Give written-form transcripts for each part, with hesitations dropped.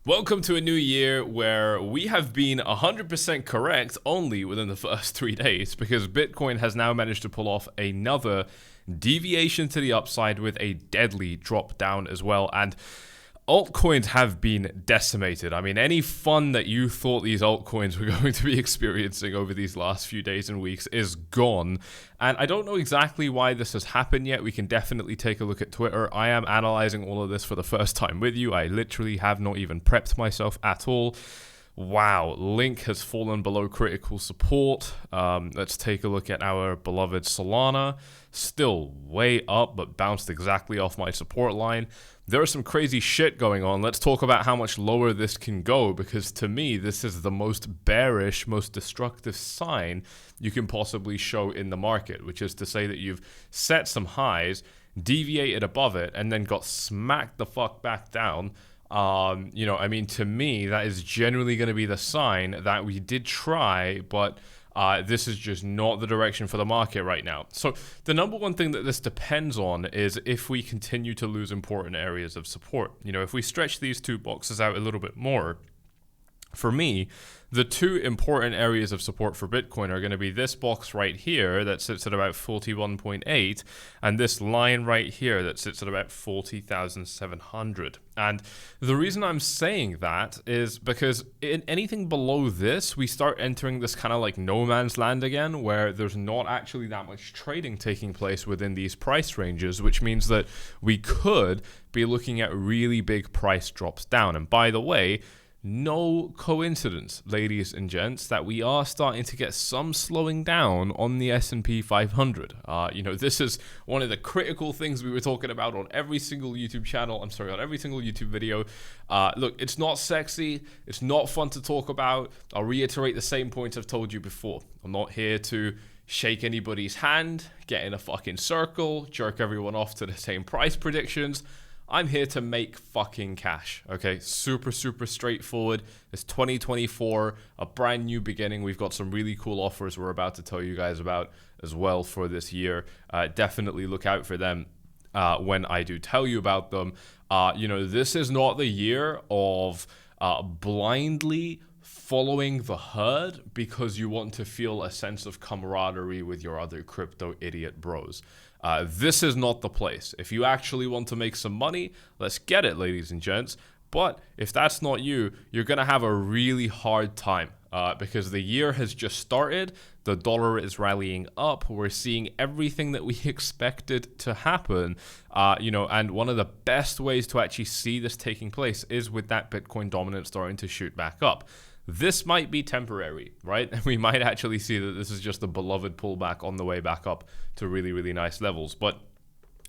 Welcome to a new year where we have been 100% correct only within the first 3 days, because Bitcoin has now managed to pull off another deviation to the upside with a deadly drop down as well. And altcoins have been decimated. I mean, any fun that you thought these altcoins were going to be experiencing over these last few days and weeks is gone. And I don't know exactly why this has happened yet. We can definitely take a look at Twitter. I am analyzing all of this for the first time with you. I literally have not even prepped myself at all. Wow, Link has fallen below critical support. Let's take a look at our beloved Solana. Still way up, but bounced exactly off my support line. There is some crazy shit going on. Let's talk about how much lower this can go, because to me, this is the most bearish, most destructive sign you can possibly show in the market, which is to say that you've set some highs, deviated above it, and then got smacked the fuck back down. I mean, to me, that is generally going to be the sign that we did try, but this is just not the direction for the market right now. So the number one thing that this depends on is if we continue to lose important areas of support. You know, if we stretch these two boxes out a little bit more, for me, the two important areas of support for Bitcoin are going to be this box right here that sits at about 41.8 and this line right here that sits at about 40,700. And the reason I'm saying that is because in anything below this, we start entering this kind of like no man's land again, where there's not actually that much trading taking place within these price ranges, which means that we could be looking at really big price drops down. And by the way, no coincidence, ladies and gents, that we are starting to get some slowing down on the S&P 500. This is one of the critical things we were talking about on every single YouTube channel. On every single YouTube video. Look, it's not sexy. It's not fun to talk about. I'll reiterate the same points I've told you before. I'm not here to shake anybody's hand, get in a fucking circle, jerk everyone off to the same price predictions. I'm here to make fucking cash, okay? Super straightforward. It's 2024, a brand new beginning. We've got some really cool offers we're about to tell you guys about as well for this year. Definitely look out for them when I do tell you about them. This is not the year of blindly following the herd because you want to feel a sense of camaraderie with your other crypto idiot bros. This is not the place. If you actually want to make some money, let's get it, ladies and gents. But if that's not you, you're going to have a really hard time because the year has just started. The dollar is rallying up. We're seeing everything that we expected to happen. And one of the best ways to actually see this taking place is with that Bitcoin dominance starting to shoot back up. This might be temporary, right? And we might actually see that this is just a beloved pullback on the way back up to really, really nice levels. But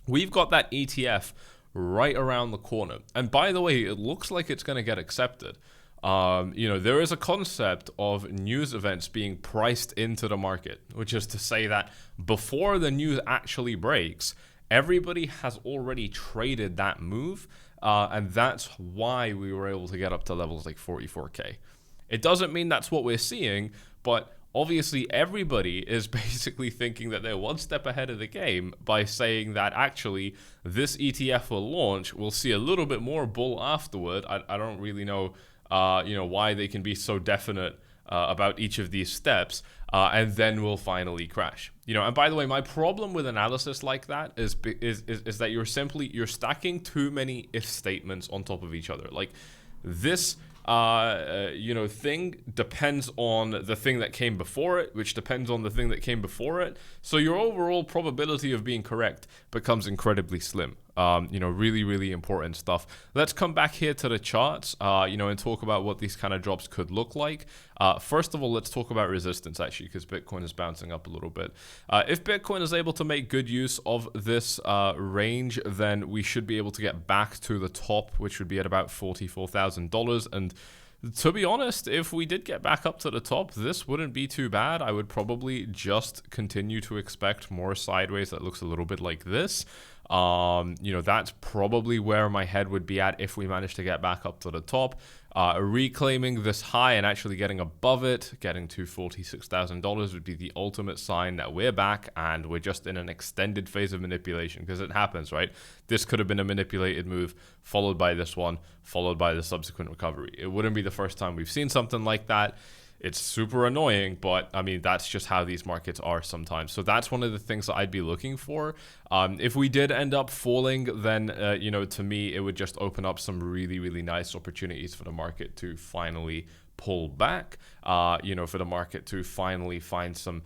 we've got that ETF right around the corner. And by the way, it looks like it's going to get accepted. There is a concept of news events being priced into the market, which is to say that before the news actually breaks, everybody has already traded that move. And that's why we were able to get up to levels like 44K. It doesn't mean that's what we're seeing, but obviously everybody is basically thinking that they're one step ahead of the game by saying that actually this ETF will launch. We'll see a little bit more bull afterward. I don't really know, why they can be so definite about each of these steps, and then we'll finally crash. And by the way, my problem with analysis like that is that you're stacking too many if statements on top of each other. Like this thing depends on the thing that came before it, which depends on the thing that came before it. So your overall probability of being correct becomes incredibly slim. Really, really important stuff. Let's come back here to the charts, and talk about what these kind of drops could look like. First of all, let's talk about resistance, actually, because Bitcoin is bouncing up a little bit. If Bitcoin is able to make good use of this range, then we should be able to get back to the top, which would be at about $44,000. And to be honest, if we did get back up to the top, this wouldn't be too bad. I would probably just continue to expect more sideways that looks a little bit like this. You know, that's probably where my head would be at if we manage to get back up to the top. Reclaiming this high and actually getting above it, getting to $46,000 would be the ultimate sign that we're back and we're just in an extended phase of manipulation, because it happens, right? This could have been a manipulated move followed by this one, followed by the subsequent recovery. It wouldn't be the first time we've seen something like that. It's super annoying, but I mean, that's just how these markets are sometimes. So that's one of the things that I'd be looking for. If we did end up falling, then, you know, to me, it would just open up some really, really nice opportunities for the market to finally pull back, you know, for the market to finally find some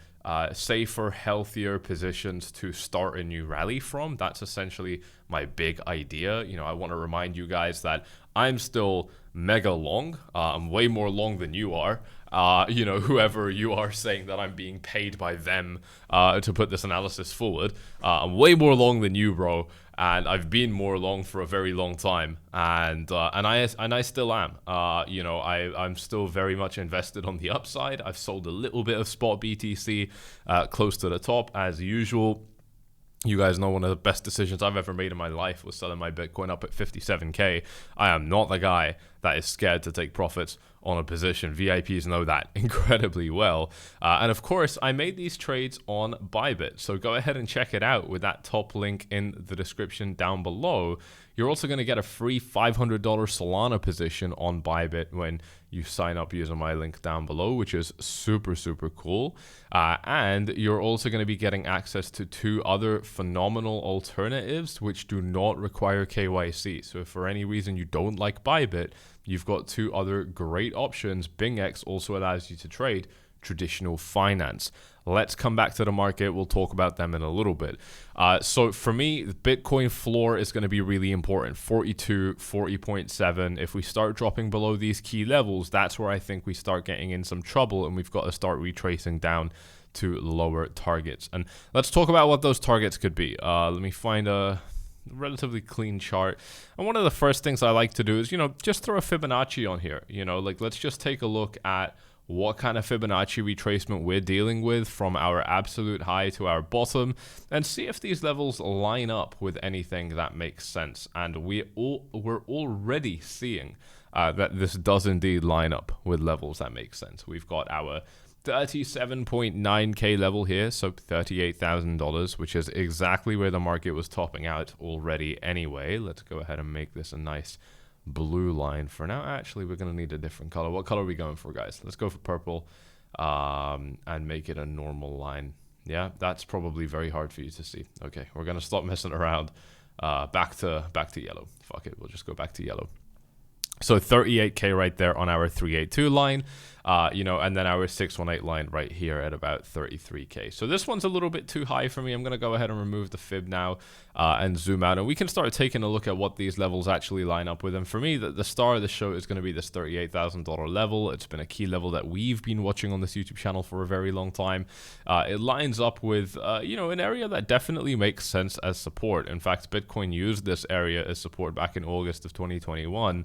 safer, healthier positions to start a new rally from. That's essentially my big idea. You know, I want to remind you guys that I'm still mega long. I'm way more long than you are. You know, whoever you are saying that I'm being paid by them to put this analysis forward. I'm way more long than you, bro. And I've been more long for a very long time, and I still am. You know, I'm still very much invested on the upside. I've sold a little bit of spot BTC close to the top as usual. You guys know one of the best decisions I've ever made in my life was selling my Bitcoin up at 57K. I am not the guy that is scared to take profits on a position. VIPs know that incredibly well. And of course, I made these trades on Bybit. So go ahead and check it out with that top link in the description down below. You're also going to get a free $500 Solana position on Bybit when you sign up using my link down below, which is super, super cool. And you're also going to be getting access to 2 other phenomenal alternatives which do not require KYC. So if for any reason you don't like Bybit, you've got 2 other great options. BingX also allows you to trade traditional finance. Let's come back to the market. We'll talk about them in a little bit. So for me, the Bitcoin floor is going to be really important. 42, 40.7. If we start dropping below these key levels, that's where I think we start getting in some trouble, and we've got to start retracing down to lower targets. And let's talk about what those targets could be. Let me find a relatively clean chart. And one of the first things I like to do is, you know, just throw a Fibonacci on here. You know, like, let's just take a look at what kind of Fibonacci retracement we're dealing with from our absolute high to our bottom, and see if these levels line up with anything that makes sense. And we're already seeing that this does indeed line up with levels that make sense. We've got our 37.9k level here, so $38,000, which is exactly where the market was topping out already anyway. Let's go ahead and make this a nice blue line for now. Actually, we're going to need a different color. What color are we going for, guys? Let's go for purple and make it a normal line. Yeah, that's probably very hard for you to see. Okay, we're going to stop messing around. Back to yellow. Fuck it, we'll just go back to yellow. So 38k right there on our 382 line, you know, and then our 618 line right here at about 33k. So this one's a little bit too high for me. I'm going to go ahead and remove the fib now and zoom out, and we can start taking a look at what these levels actually line up with. And for me, the star of the show is going to be this $38,000 level. It's been a key level that we've been watching on this YouTube channel for a very long time. It lines up with, you know, an area that definitely makes sense as support. In fact, Bitcoin used this area as support back in August of 2021,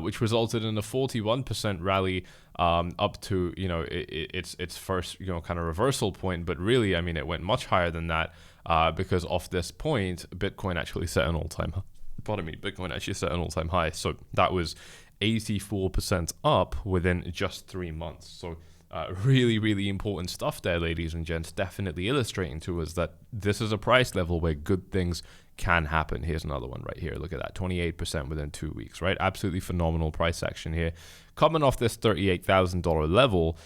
which resulted in a 41% rally up to, you know, its first, you know, kind of reversal point. But really, I mean, it went much higher than that because off this point, Bitcoin actually set an all-time high. Pardon me, Bitcoin actually set an all-time high. So that was 84% up within just 3 months. So really, really important stuff there, ladies and gents, definitely illustrating to us that this is a price level where good things can happen. Here's another one right here. Look at that, 28% within 2 weeks, right? Absolutely phenomenal price action here. Coming off this $38,000 level,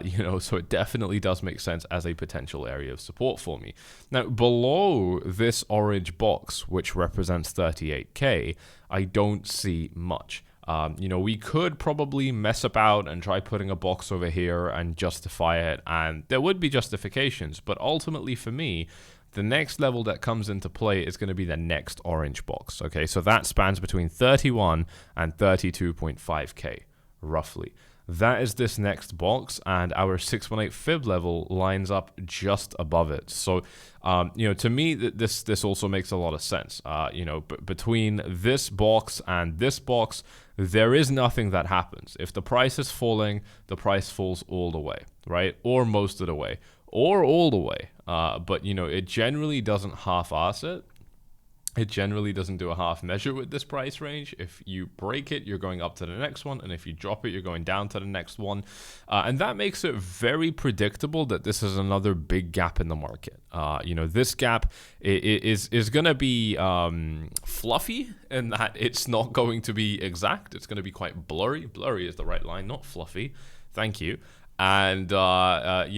you know, so it definitely does make sense as a potential area of support for me. Now, below this orange box, which represents 38K, I don't see much. You know, we could probably mess about and try putting a box over here and justify it, and there would be justifications, but ultimately for me, the next level that comes into play is going to be the next orange box. Okay, so that spans between 31 and 32.5K, roughly. That is this next box, and our 618 fib level lines up just above it. So, you know, to me, this also makes a lot of sense. You know, between this box and this box, there is nothing that happens. If the price is falling, the price falls all the way, right? Or most of the way, or all the way. But, you know, it generally doesn't half-ass it. It generally doesn't do a half measure with this price range. If you break it, you're going up to the next one. And if you drop it, you're going down to the next one. And that makes it very predictable that this is another big gap in the market. This gap is going to be fluffy in that it's not going to be exact. It's going to be quite blurry. Blurry is the right line, not fluffy. Thank you. And that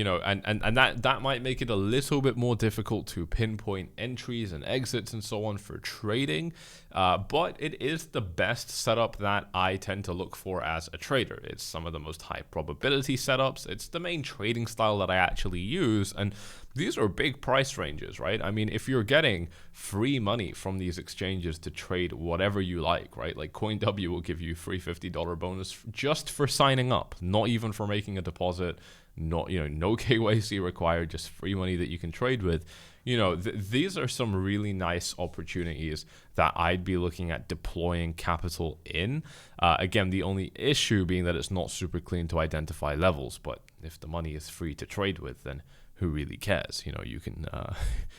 might make it a little bit more difficult to pinpoint entries and exits and so on for trading, but it is the best setup that I tend to look for as a trader. It's some of the most high probability setups. It's the main trading style that I actually use, and these are big price ranges, right? I mean, if you're getting free money from these exchanges to trade whatever you like, right? Like CoinW will give you free $50 bonus just for signing up, not even for making a deposit, not, no KYC required, just free money that you can trade with. These are some really nice opportunities that I'd be looking at deploying capital in. Again, the only issue being that it's not super clean to identify levels, but if the money is free to trade with, then who really cares? You can,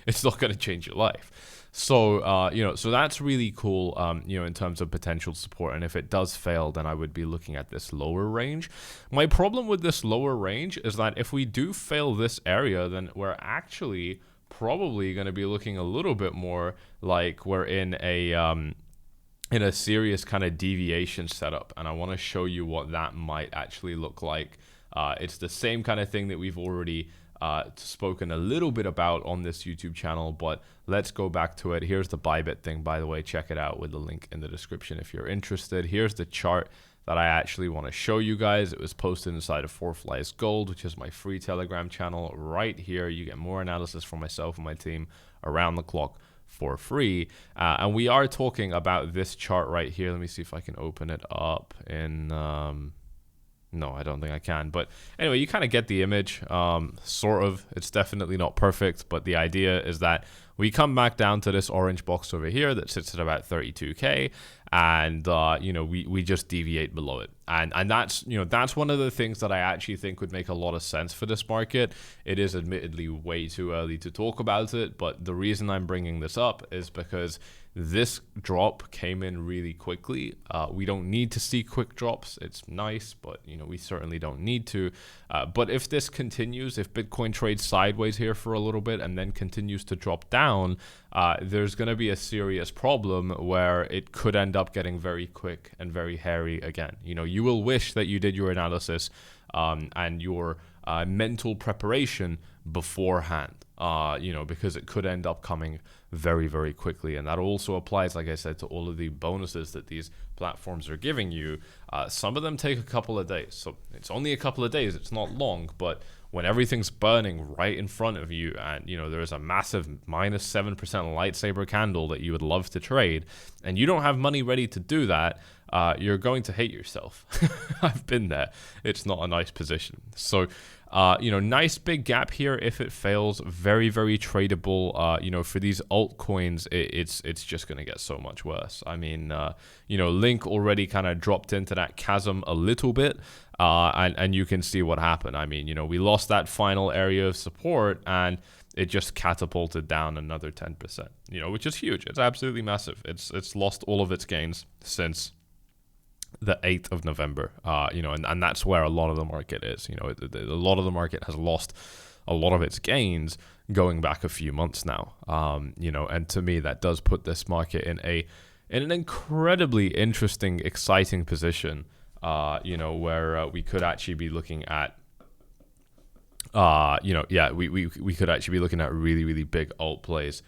it's not going to change your life. So, so that's really cool, in terms of potential support. And if it does fail, then I would be looking at this lower range. My problem with this lower range is that if we do fail this area, then we're actually probably going to be looking a little bit more like we're in a serious kind of deviation setup. And I want to show you what that might actually look like. It's the same kind of thing that we've already spoken a little bit about on this YouTube channel, but let's go back to it. Here's the Bybit thing, by the way. Check it out with the link in the description if you're interested. Here's the chart that I actually want to show you guys. It was posted inside of 4Flies Gold, which is my free Telegram channel right here. You get more analysis from myself and my team around the clock for free. And we are talking about this chart right here. Let me see if I can open it up in... No, I don't think I can. But anyway, you kind of get the image, sort of. It's definitely not perfect, but the idea is that we come back down to this orange box over here that sits at about 32K, and we just deviate below it. And that's one of the things that I actually think would make a lot of sense for this market. It is admittedly way too early to talk about it, but the reason I'm bringing this up is because this drop came in really quickly. We don't need to see quick drops. It's nice, but we certainly don't need to. But if this continues, if Bitcoin trades sideways here for a little bit and then continues to drop down, there's going to be a serious problem where it could end up getting very quick and very hairy again. You will wish that you did your analysis and your mental preparation beforehand, because it could end up coming very, very quickly. And that also applies, like I said, to all of the bonuses that these platforms are giving you. Some of them take a couple of days. So it's only a couple of days. It's not long, but when everything's burning right in front of you and, there's a massive minus 7% lightsaber candle that you would love to trade and you don't have money ready to do that, you're going to hate yourself. I've been there. It's not a nice position. So, nice big gap here. If it fails, very, very tradable. For these altcoins, it's just going to get so much worse. I mean, Link already kind of dropped into that chasm a little bit. And you can see what happened. I mean, we lost that final area of support and it just catapulted down another 10%, which is huge. It's absolutely massive. It's lost all of its gains since the 8th of November, and that's where a lot of the market is. A lot of the market has lost a lot of its gains going back a few months now. And to me, that does put this market in an incredibly interesting, exciting position, where we could actually be looking at, we could actually be looking at really, really big alt plays,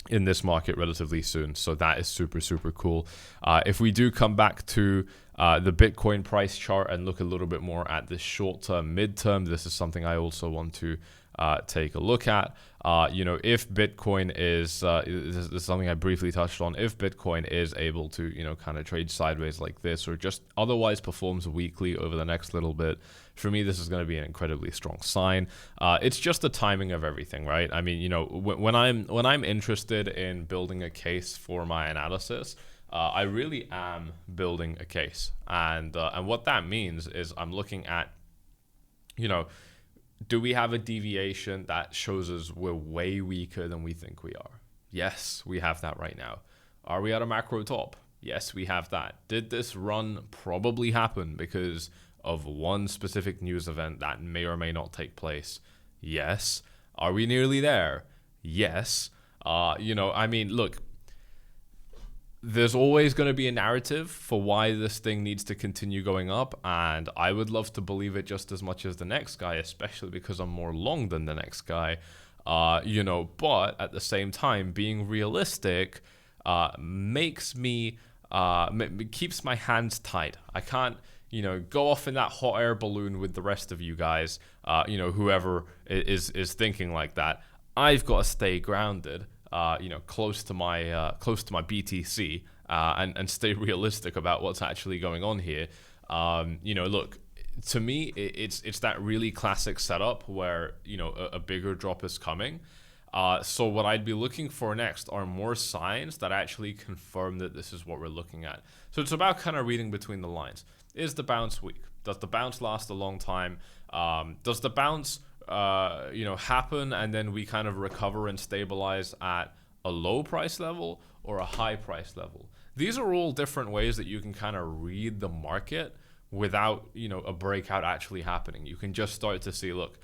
in this market relatively soon. So that is super, super cool. If we do come back to the Bitcoin price chart and look a little bit more at the short term, mid-term, this is something I also want to take a look at. If Bitcoin is, this is something I briefly touched on, if Bitcoin is able to, kind of trade sideways like this or just otherwise performs weakly over the next little bit, for me, this is going to be an incredibly strong sign. It's just the timing of everything, right? I mean, when I'm interested in building a case for my analysis, I really am building a case. And what that means is I'm looking at, do we have a deviation that shows us we're way weaker than we think we are? Yes, we have that right now. Are we at a macro top? Yes, we have that. Did this run probably happen because of one specific news event that may or may not take place? Yes. Are we nearly there? Yes. I mean, look, there's always going to be a narrative for why this thing needs to continue going up, and I would love to believe it just as much as the next guy, especially because I'm more long than the next guy. But at the same time, being realistic makes me keeps my hands tight. I can't go off in that hot air balloon with the rest of you guys. Whoever is thinking like that, I've got to stay grounded. Close to my BTC, and stay realistic about what's actually going on here. Look, to me, it's that really classic setup where a bigger drop is coming. So what I'd be looking for next are more signs that actually confirm that this is what we're looking at. So it's about kind of reading between the lines. Is the bounce weak? Does the bounce last a long time? Does the bounce happen and then we kind of recover and stabilize at a low price level or a high price level? These are all different ways that you can kind of read the market without a breakout actually happening. You can just start to see, look,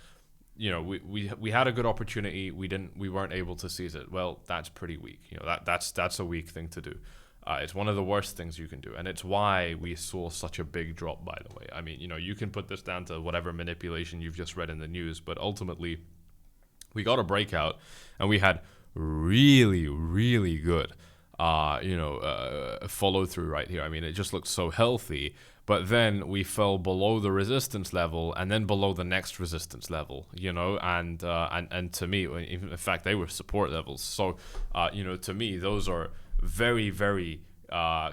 we had a good opportunity, we weren't able to seize it. Well, that's pretty weak. That's a weak thing to do. It's one of the worst things you can do, and it's why we saw such a big drop, by the way. I mean, you can put this down to whatever manipulation you've just read in the news, but ultimately, we got a breakout, and we had really, really good, follow through right here. I mean, it just looked so healthy, but then we fell below the resistance level, and then below the next resistance level, and to me, in fact, they were support levels. So, to me, those are very, very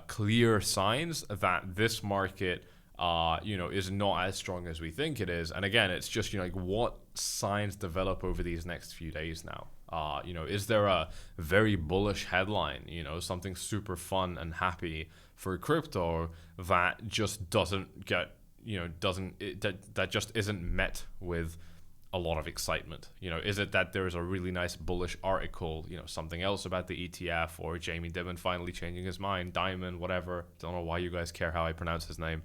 clear signs that this market is not as strong as we think it is. And again, it's just what signs develop over these next few days now. Is there a very bullish headline, something super fun and happy for crypto that just doesn't get that just isn't met with a lot of excitement? Is it that there's a really nice bullish article, something else about the ETF, or Jamie Dimon finally changing his mind, Diamond, whatever? Don't know why you guys care how I pronounce his name.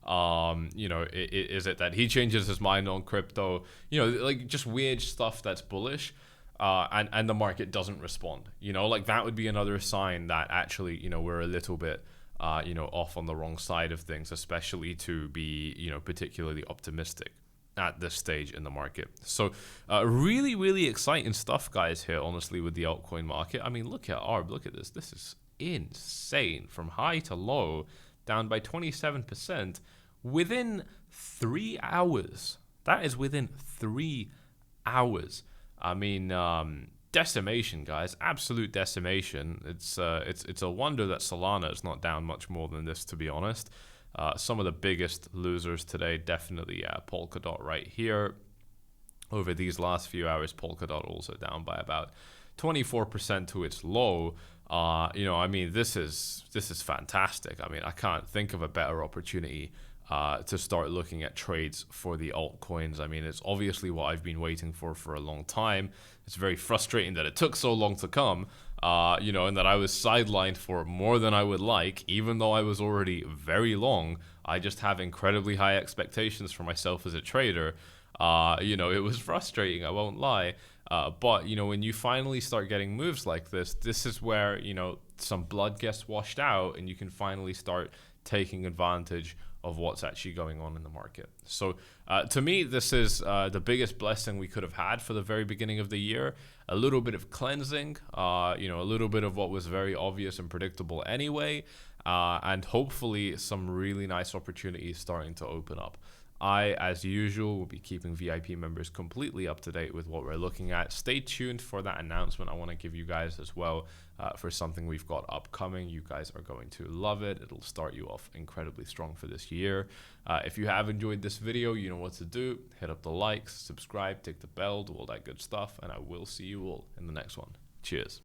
Is it that he changes his mind on crypto? Just weird stuff that's bullish, and the market doesn't respond. That would be another sign that actually, we're a little bit, off on the wrong side of things, especially to be, particularly optimistic at this stage in the market. So really, really exciting stuff, guys, here, honestly, with the altcoin market. I mean, look at ARB, look at this. This is insane. From high to low, down by 27% within 3 hours. That is within 3 hours. I mean, decimation, guys, absolute decimation. It's a wonder that Solana is not down much more than this, to be honest. Some of the biggest losers today, definitely Polkadot right here. Over these last few hours, Polkadot also down by about 24% to its low. I mean, this is fantastic. I mean, I can't think of a better opportunity to start looking at trades for the altcoins. I mean, it's obviously what I've been waiting for a long time. It's very frustrating that it took so long to come, and that I was sidelined for more than I would like, even though I was already very long. I just have incredibly high expectations for myself as a trader. It was frustrating, I won't lie. But when you finally start getting moves like this is where, some blood gets washed out, and you can finally start taking advantage of what's actually going on in the market. So to me, this is the biggest blessing we could have had for the very beginning of the year. A little bit of cleansing, a little bit of what was very obvious and predictable anyway, and hopefully some really nice opportunities starting to open up. I, as usual, will be keeping VIP members completely up to date with what we're looking at. Stay tuned for that announcement I want to give you guys as well, for something we've got upcoming. You guys are going to love it. It'll start you off incredibly strong for this year. If you have enjoyed this video, you know what to do. Hit up the likes, subscribe, tick the bell, do all that good stuff, and I will see you all in the next one. Cheers.